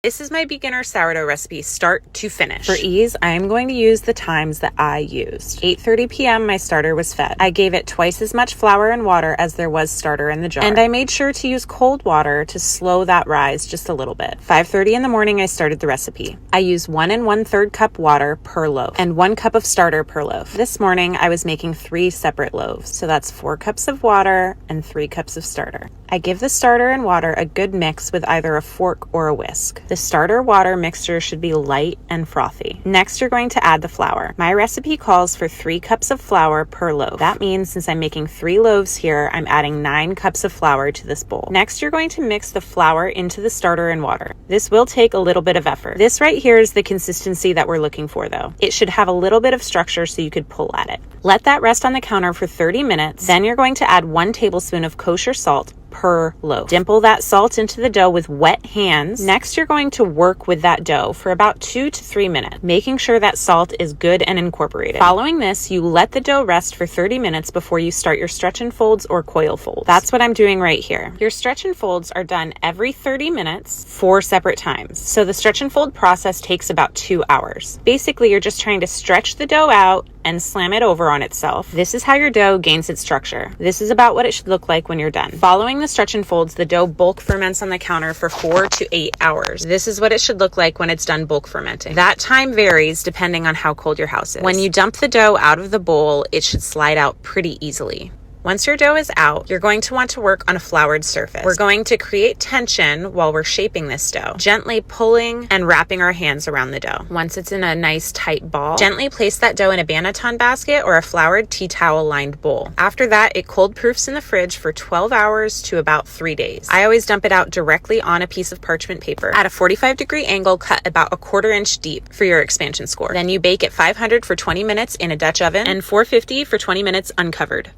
This is my beginner sourdough recipe, start to finish. For ease, I am going to use the times that I used. 8:30 p.m. my starter was fed. I gave it twice as much flour and water as there was starter in the jar. And I made sure to use cold water to slow that rise just a little bit. 5:30 in the morning, I started the recipe. I used 1 1/3 cup water per loaf and 1 cup of starter per loaf. This morning, I was making 3 separate loaves. So that's 4 cups of water and 3 cups of starter. I give the starter and water a good mix with either a fork or a whisk. The starter water mixture should be light and frothy. Next, you're going to add the flour. My recipe calls for 3 cups of flour per loaf. That means since I'm making 3 loaves here, I'm adding 9 cups of flour to this bowl. Next, you're going to mix the flour into the starter and water. This will take a little bit of effort. This right here is the consistency that we're looking for though. It should have a little bit of structure so you could pull at it. Let that rest on the counter for 30 minutes. Then you're going to add 1 tablespoon of kosher salt per loaf. Dimple that salt into the dough with wet hands. Next, you're going to work with that dough for about 2 to 3 minutes, making sure that salt is good and incorporated. Following this, you let the dough rest for 30 minutes before you start your stretch and folds or coil folds. That's what I'm doing right here. Your stretch and folds are done every 30 minutes, 4 separate times. So the stretch and fold process takes about 2 hours. Basically, you're just trying to stretch the dough out and slam it over on itself. This is how your dough gains its structure. This is about what it should look like when you're done. Following the stretch and folds, the dough bulk ferments on the counter for 4 to 8 hours. This is what it should look like when it's done bulk fermenting. That time varies depending on how cold your house is. When you dump the dough out of the bowl, it should slide out pretty easily. Once your dough is out, you're going to want to work on a floured surface. We're going to create tension while we're shaping this dough, gently pulling and wrapping our hands around the dough. Once it's in a nice tight ball, gently place that dough in a banneton basket or a floured tea towel lined bowl. After that, it cold proofs in the fridge for 12 hours to about 3 days. I always dump it out directly on a piece of parchment paper at a 45-degree angle cut about 1/4 inch deep for your expansion score. Then you bake at 500 for 20 minutes in a Dutch oven and 450 for 20 minutes uncovered.